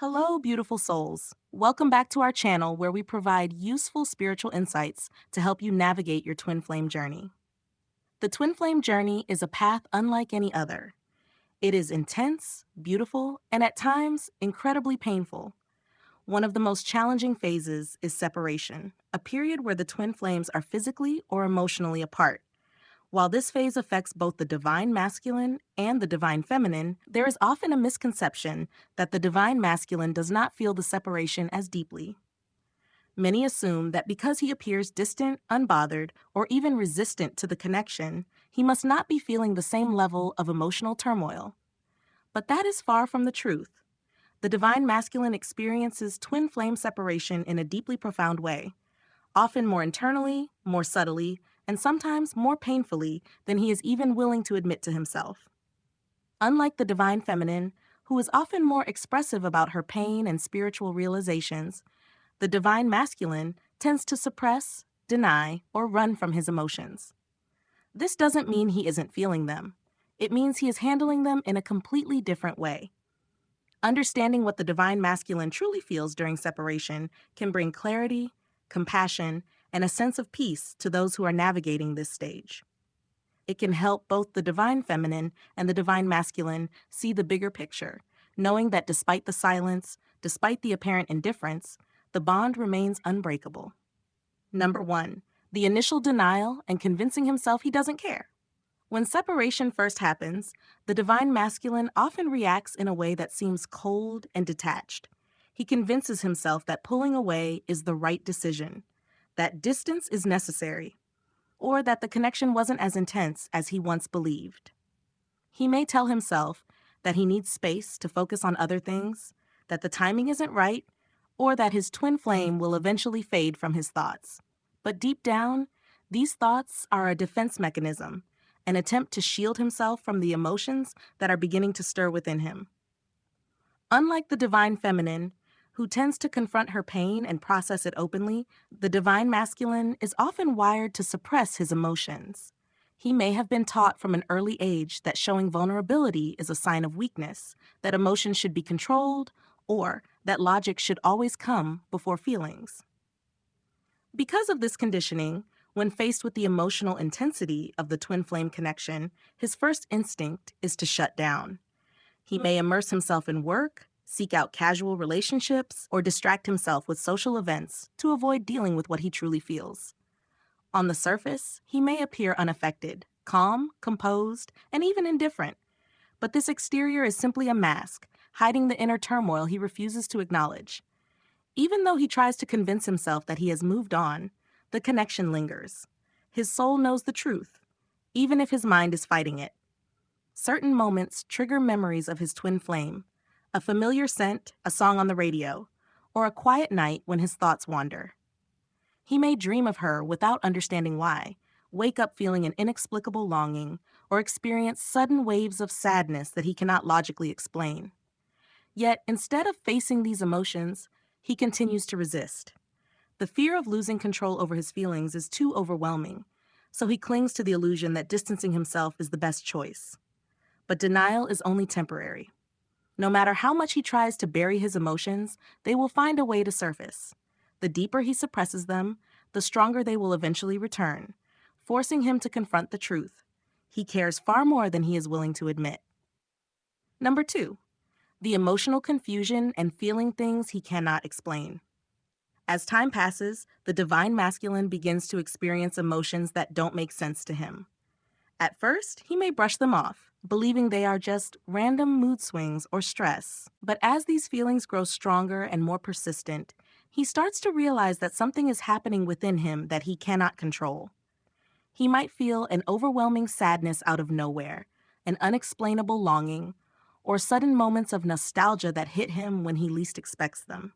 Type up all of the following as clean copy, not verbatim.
Hello, beautiful souls. Welcome back to our channel where we provide useful spiritual insights to help you navigate your twin flame journey. The twin flame journey is a path unlike any other. It is intense, beautiful, and at times incredibly painful. One of the most challenging phases is separation, a period where the twin flames are physically or emotionally apart. While this phase affects both the divine masculine and the divine feminine, there is often a misconception that the divine masculine does not feel the separation as deeply. Many assume that because he appears distant, unbothered, or even resistant to the connection, he must not be feeling the same level of emotional turmoil. But that is far from the truth. The divine masculine experiences twin flame separation in a deeply profound way, often more internally, more subtly, and sometimes more painfully than he is even willing to admit to himself. Unlike the divine feminine, who is often more expressive about her pain and spiritual realizations, the divine masculine tends to suppress, deny, or run from his emotions. This doesn't mean he isn't feeling them. It means he is handling them in a completely different way. Understanding what the divine masculine truly feels during separation can bring clarity, compassion, and a sense of peace to those who are navigating this stage. It can help both the divine feminine and the divine masculine see the bigger picture, knowing that despite the silence, despite the apparent indifference, the bond remains unbreakable. Number 1, the initial denial and convincing himself he doesn't care. When separation first happens, the divine masculine often reacts in a way that seems cold and detached. He convinces himself that pulling away is the right decision, that distance is necessary, or that the connection wasn't as intense as he once believed. He may tell himself that he needs space to focus on other things, that the timing isn't right, or that his twin flame will eventually fade from his thoughts. But deep down, these thoughts are a defense mechanism, an attempt to shield himself from the emotions that are beginning to stir within him. Unlike the divine feminine, who tends to confront her pain and process it openly, the divine masculine is often wired to suppress his emotions. He may have been taught from an early age that showing vulnerability is a sign of weakness, that emotions should be controlled, or that logic should always come before feelings. Because of this conditioning, when faced with the emotional intensity of the twin flame connection, his first instinct is to shut down. He may immerse himself in work, seek out casual relationships, or distract himself with social events to avoid dealing with what he truly feels. On the surface, he may appear unaffected, calm, composed, and even indifferent. But this exterior is simply a mask, hiding the inner turmoil he refuses to acknowledge. Even though he tries to convince himself that he has moved on, the connection lingers. His soul knows the truth, even if his mind is fighting it. Certain moments trigger memories of his twin flame, a familiar scent, a song on the radio, or a quiet night when his thoughts wander. He may dream of her without understanding why, wake up feeling an inexplicable longing, or experience sudden waves of sadness that he cannot logically explain. Yet, instead of facing these emotions, he continues to resist. The fear of losing control over his feelings is too overwhelming, so he clings to the illusion that distancing himself is the best choice. But denial is only temporary. No matter how much he tries to bury his emotions, they will find a way to surface. The deeper he suppresses them, the stronger they will eventually return, forcing him to confront the truth. He cares far more than he is willing to admit. Number 2, the emotional confusion and feeling things he cannot explain. As time passes, the divine masculine begins to experience emotions that don't make sense to him. At first, he may brush them off, believing they are just random mood swings or stress. But as these feelings grow stronger and more persistent, he starts to realize that something is happening within him that he cannot control. He might feel an overwhelming sadness out of nowhere, an unexplainable longing, or sudden moments of nostalgia that hit him when he least expects them.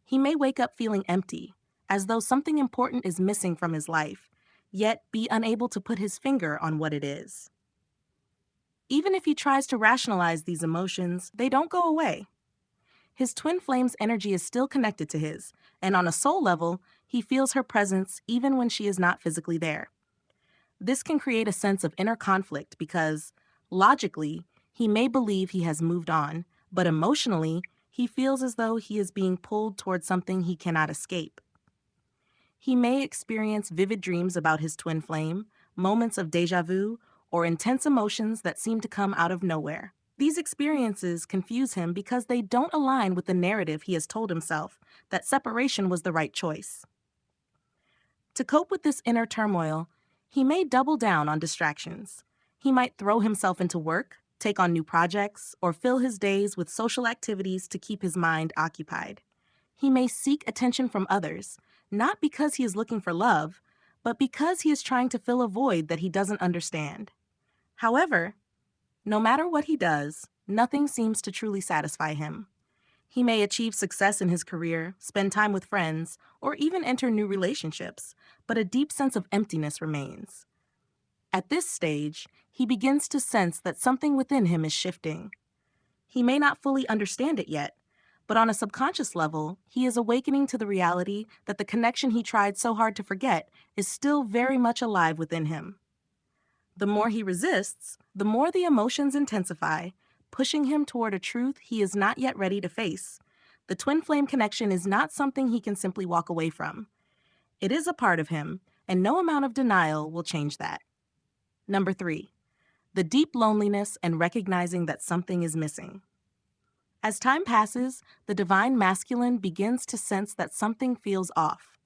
He may wake up feeling empty, as though something important is missing from his life, yet be unable to put his finger on what it is. Even if he tries to rationalize these emotions, they don't go away. His twin flame's energy is still connected to his, and on a soul level, he feels her presence even when she is not physically there. This can create a sense of inner conflict because, logically, he may believe he has moved on, but emotionally, He feels as though he is being pulled towards something he cannot escape. He may experience vivid dreams about his twin flame, moments of déjà vu, or intense emotions that seem to come out of nowhere. These experiences confuse him because they don't align with the narrative he has told himself that separation was the right choice. To cope with this inner turmoil, he may double down on distractions. He might throw himself into work, take on new projects, or fill his days with social activities to keep his mind occupied. He may seek attention from others, not because he is looking for love, but because he is trying to fill a void that he doesn't understand. However, no matter what he does, nothing seems to truly satisfy him. He may achieve success in his career, spend time with friends, or even enter new relationships, but a deep sense of emptiness remains. At this stage, he begins to sense that something within him is shifting. He may not fully understand it yet, but on a subconscious level, he is awakening to the reality that the connection he tried so hard to forget is still very much alive within him. The more he resists, the more the emotions intensify, pushing him toward a truth he is not yet ready to face. The twin flame connection is not something he can simply walk away from. It is a part of him, and no amount of denial will change that. Number 3, the deep loneliness and recognizing that something is missing. As time passes, the divine masculine begins to sense that something feels off.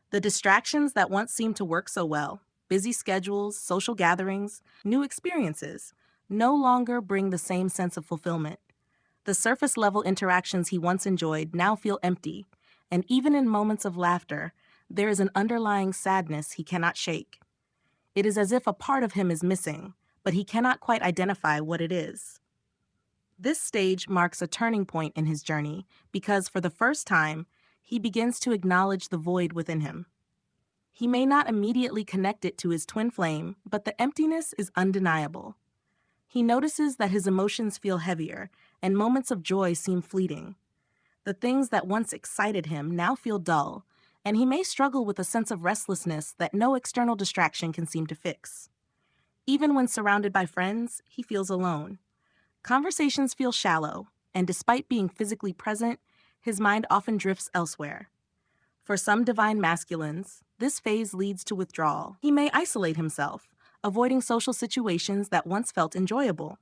The distractions that once seemed to work so well, busy schedules, social gatherings, new experiences, no longer bring the same sense of fulfillment. The surface-level interactions he once enjoyed now feel empty, and even in moments of laughter, there is an underlying sadness he cannot shake. It is as if a part of him is missing, but he cannot quite identify what it is. This stage marks a turning point in his journey because, for the first time, he begins to acknowledge the void within him. He may not immediately connect it to his twin flame, but the emptiness is undeniable. He notices that his emotions feel heavier, and moments of joy seem fleeting. The things that once excited him now feel dull, and he may struggle with a sense of restlessness that no external distraction can seem to fix. Even when surrounded by friends, he feels alone. Conversations feel shallow, and despite being physically present, his mind often drifts elsewhere. For some divine masculines, this phase leads to withdrawal. He may isolate himself, avoiding social situations that once felt enjoyable.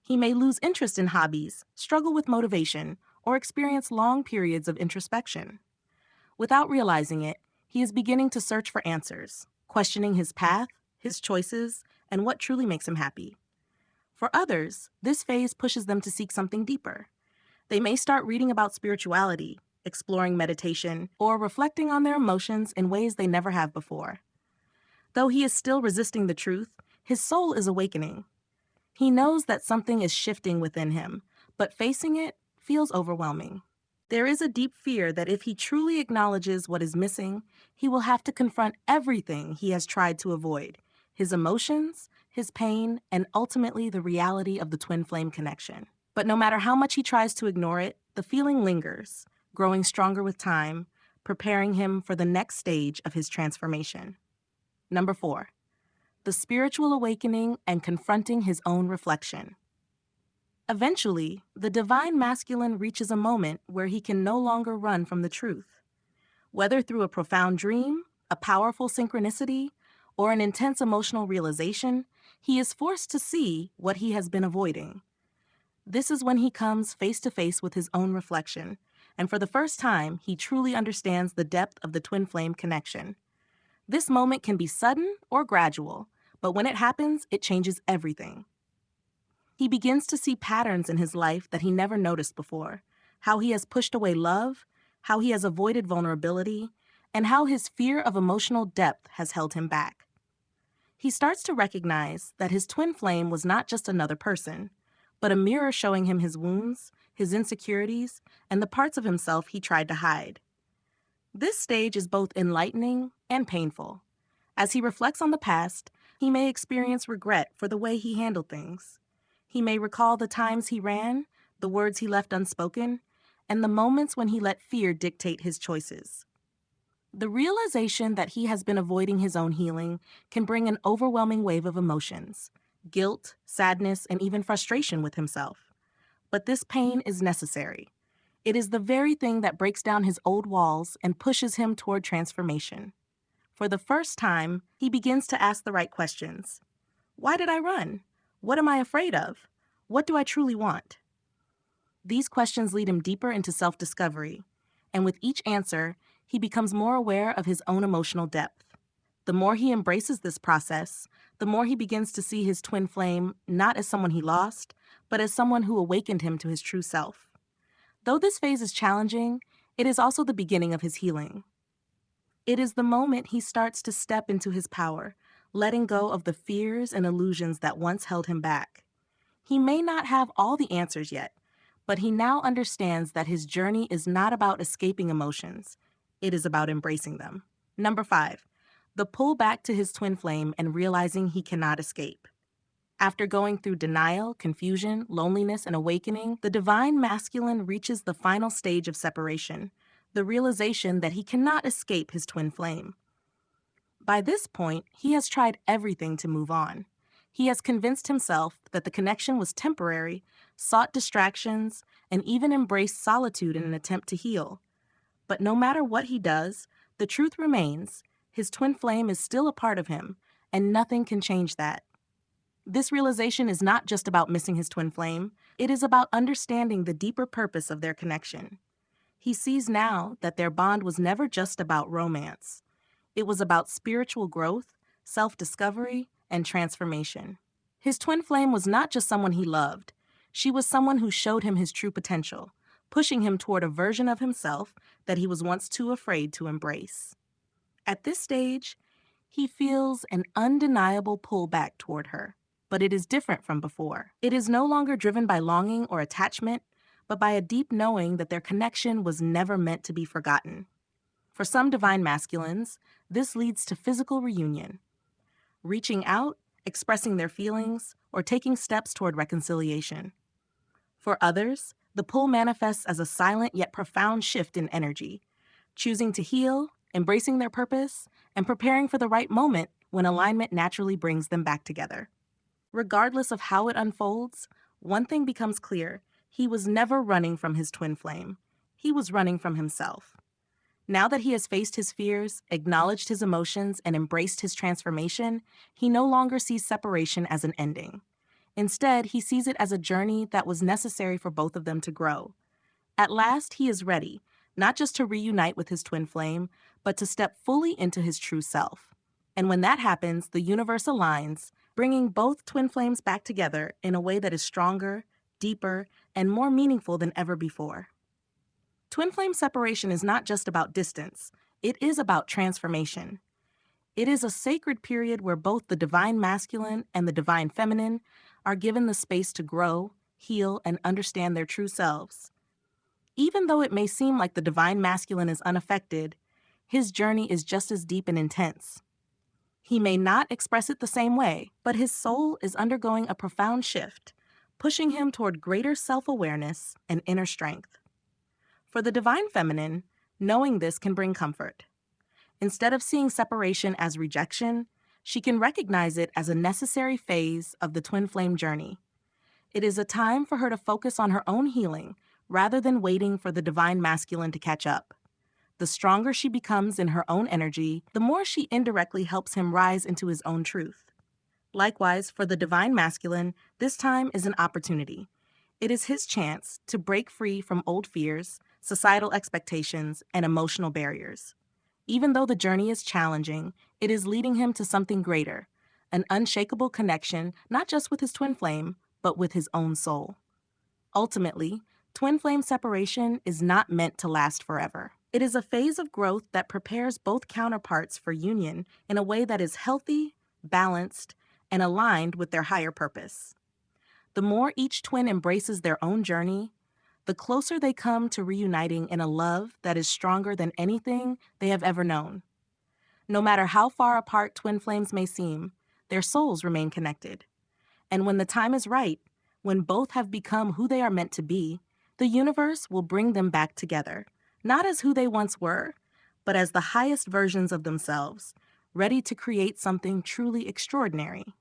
He may lose interest in hobbies, struggle with motivation, or experience long periods of introspection. Without realizing it, he is beginning to search for answers, questioning his path, his choices, and what truly makes him happy. For others, this phase pushes them to seek something deeper. They may start reading about spirituality, exploring meditation, or reflecting on their emotions in ways they never have before. Though he is still resisting the truth, his soul is awakening. He knows that something is shifting within him, but facing it feels overwhelming. There is a deep fear that if he truly acknowledges what is missing, he will have to confront everything he has tried to avoid: his emotions, his pain, and ultimately the reality of the twin flame connection. But no matter how much he tries to ignore it, the feeling lingers, growing stronger with time, preparing him for the next stage of his transformation. Number 4, the spiritual awakening and confronting his own reflection. Eventually, the divine masculine reaches a moment where he can no longer run from the truth. Whether through a profound dream, a powerful synchronicity, or an intense emotional realization, he is forced to see what he has been avoiding. This is when he comes face to face with his own reflection, and for the first time, he truly understands the depth of the twin flame connection. This moment can be sudden or gradual, but when it happens, it changes everything. He begins to see patterns in his life that he never noticed before: how he has pushed away love, how he has avoided vulnerability, and how his fear of emotional depth has held him back. He starts to recognize that his twin flame was not just another person, but a mirror showing him his wounds, his insecurities, and the parts of himself he tried to hide. This stage is both enlightening and painful. As he reflects on the past, he may experience regret for the way he handled things. He may recall the times he ran, the words he left unspoken, and the moments when he let fear dictate his choices. The realization that he has been avoiding his own healing can bring an overwhelming wave of emotions: guilt, sadness, and even frustration with himself. But this pain is necessary. It is the very thing that breaks down his old walls and pushes him toward transformation. For the first time, he begins to ask the right questions. Why did I run? What am I afraid of? What do I truly want? These questions lead him deeper into self-discovery, and with each answer, he becomes more aware of his own emotional depth. The more he embraces this process, the more he begins to see his twin flame not as someone he lost, but as someone who awakened him to his true self. Though this phase is challenging, it is also the beginning of his healing. It is the moment he starts to step into his power, letting go of the fears and illusions that once held him back. He may not have all the answers yet, but he now understands that his journey is not about escaping emotions. It is about embracing them. Number 5, the pull back to his twin flame and realizing he cannot escape. After going through denial, confusion, loneliness, and awakening, the divine masculine reaches the final stage of separation, the realization that he cannot escape his twin flame. By this point, he has tried everything to move on. He has convinced himself that the connection was temporary, sought distractions, and even embraced solitude in an attempt to heal. But no matter what he does, the truth remains: his twin flame is still a part of him, and nothing can change that. This realization is not just about missing his twin flame, it is about understanding the deeper purpose of their connection. He sees now that their bond was never just about romance. It was about spiritual growth, self-discovery, and transformation. His twin flame was not just someone he loved. She was someone who showed him his true potential, pushing him toward a version of himself that he was once too afraid to embrace. At this stage, he feels an undeniable pull back toward her, but it is different from before. It is no longer driven by longing or attachment, but by a deep knowing that their connection was never meant to be forgotten. For some divine masculines, this leads to physical reunion, reaching out, expressing their feelings, or taking steps toward reconciliation. For others, the pull manifests as a silent yet profound shift in energy, choosing to heal, embracing their purpose, and preparing for the right moment when alignment naturally brings them back together. Regardless of how it unfolds, one thing becomes clear: he was never running from his twin flame. He was running from himself. Now that he has faced his fears, acknowledged his emotions, and embraced his transformation, he no longer sees separation as an ending. Instead, he sees it as a journey that was necessary for both of them to grow. At last, he is ready, not just to reunite with his twin flame, but to step fully into his true self. And when that happens, the universe aligns, bringing both twin flames back together in a way that is stronger, deeper, and more meaningful than ever before. Twin flame separation is not just about distance, it is about transformation. It is a sacred period where both the divine masculine and the divine feminine are given the space to grow, heal, and understand their true selves. Even though it may seem like the divine masculine is unaffected, his journey is just as deep and intense. He may not express it the same way, but his soul is undergoing a profound shift, pushing him toward greater self-awareness and inner strength. For the divine feminine, knowing this can bring comfort. Instead of seeing separation as rejection, she can recognize it as a necessary phase of the twin flame journey. It is a time for her to focus on her own healing rather than waiting for the divine masculine to catch up. The stronger she becomes in her own energy, the more she indirectly helps him rise into his own truth. Likewise, for the divine masculine, this time is an opportunity. It is his chance to break free from old fears, societal expectations, and emotional barriers. Even though the journey is challenging, it is leading him to something greater, an unshakable connection not just with his twin flame, but with his own soul. Ultimately, twin flame separation is not meant to last forever. It is a phase of growth that prepares both counterparts for union in a way that is healthy, balanced, and aligned with their higher purpose. The more each twin embraces their own journey, the closer they come to reuniting in a love that is stronger than anything they have ever known. No matter how far apart twin flames may seem, their souls remain connected. And when the time is right, when both have become who they are meant to be, the universe will bring them back together, not as who they once were, but as the highest versions of themselves, ready to create something truly extraordinary.